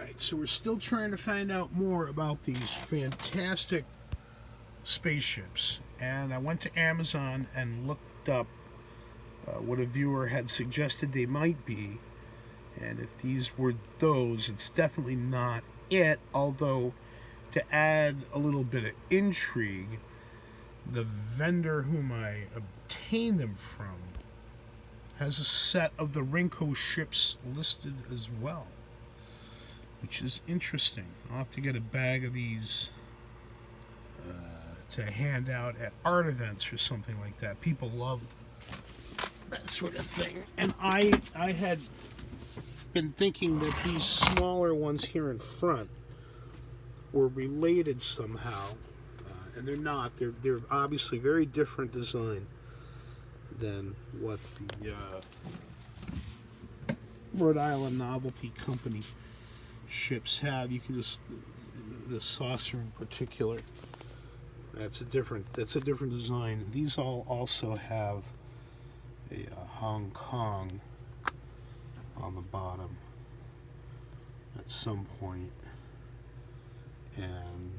Alright, so we're still trying to find out more about these fantastic spaceships. And I went to Amazon and looked up what a viewer had suggested they might be. And if these were those, it's definitely not it. Although, to add a little bit of intrigue, the vendor whom I obtained them from has a set of the Rinko ships listed as well, which is interesting. I'll have to get a bag of these to hand out at art events or something like that. People love that sort of thing. And I had been thinking that these smaller ones here in front were related somehow, and they're not. They're obviously very different design than what the Rhode Island Novelty Company ships have. You can just, the saucer in particular, that's a different design. These all also have a Hong Kong on the bottom at some point, and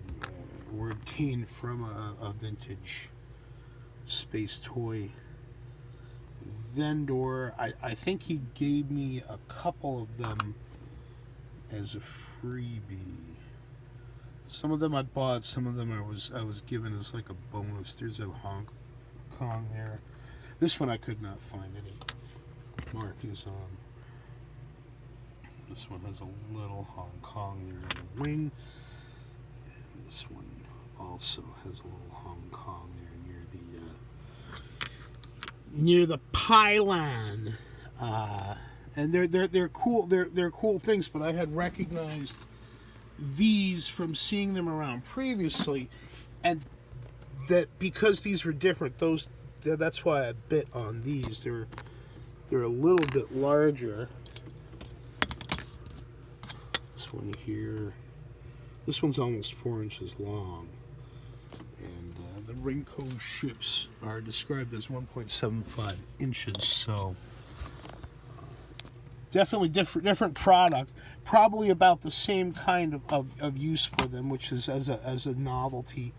were obtained from a vintage space toy vendor. I think he gave me a couple of them as a freebie. Some of them I bought, some of them I was given as like a bonus. There's a Hong Kong there. This one I could not find any markings on. This one has a little Hong Kong near the wing. And this one also has a little Hong Kong there near the pylon. And they're cool. They're cool things. But I had recognized these from seeing them around previously, and that because these were different, that's why I bit on these. They're a little bit larger. This one here, this one's almost 4 inches long, and the Rinko ships are described as 1.75 inches. So definitely different product. Probably about the same kind of use for them, which is as a novelty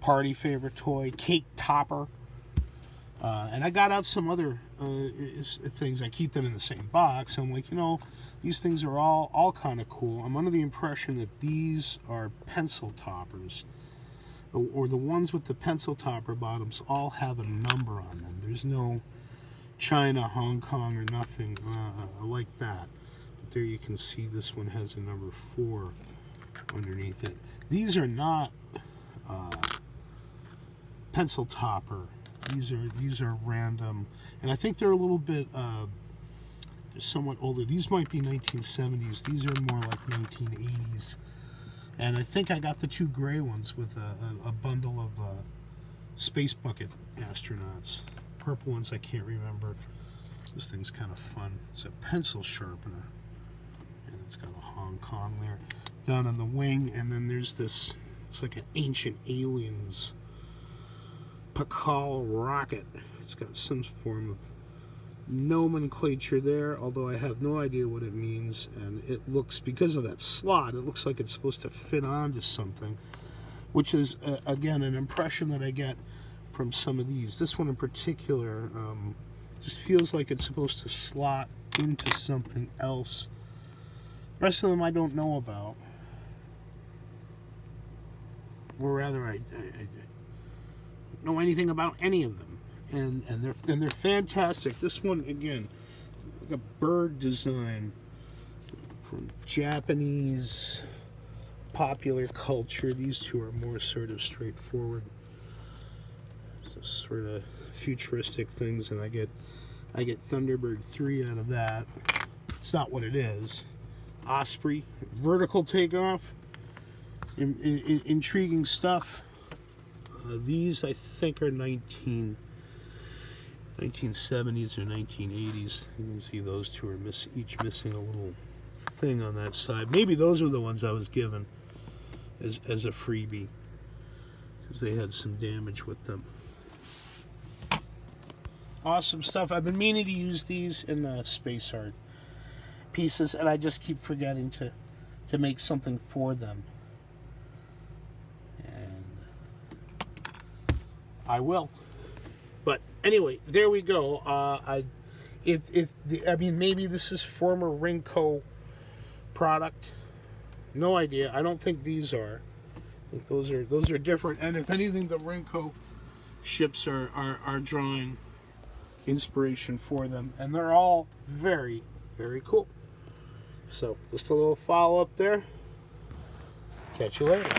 party favorite toy, cake topper. And I got out some other things. I keep them in the same box. I'm like, these things are all kind of cool. I'm under the impression that these are pencil toppers, or the ones with the pencil topper bottoms all have a number on them. There's no China, Hong Kong, or nothing like that. But there you can see this one has a number 4 underneath it. These are not pencil topper. These are random, and I think they're a little bit they're somewhat older. These might be 1970s. These are more like 1980s. And I think I got the 2 gray ones with a bundle of space bucket astronauts. Purple ones I can't remember. This thing's kind of fun. It's a pencil sharpener, and it's got a Hong Kong there down on the wing. And then there's this. It's like an ancient aliens Pakal rocket. It's got some form of nomenclature there, although I have no idea what it means. And it looks, because of that slot, it looks like it's supposed to fit onto something, which is again an impression that I get from some of these. This one in particular just feels like it's supposed to slot into something else. The rest of them I don't know about, or rather I know anything about any of them, and they're fantastic. This one again, like a bird design from Japanese popular culture. These two are more sort of straightforward, sort of futuristic things, and I get Thunderbird 3 out of that. It's not what it is. Osprey, vertical takeoff, intriguing stuff. These I think are 1970s or 1980s. You can see those two are each missing a little thing on that side. Maybe those were the ones I was given as a freebie, because they had some damage with them. Awesome stuff. I've been meaning to use these in the space art pieces, and I just keep forgetting to to make something for them. And I will. But anyway, there we go. I mean, maybe this is former Ringco product. No idea. I don't think these are. I think those are different. And if anything, the Ringco ships are drawing inspiration for them, and they're all very, very cool. So just a little follow up there. Catch you later.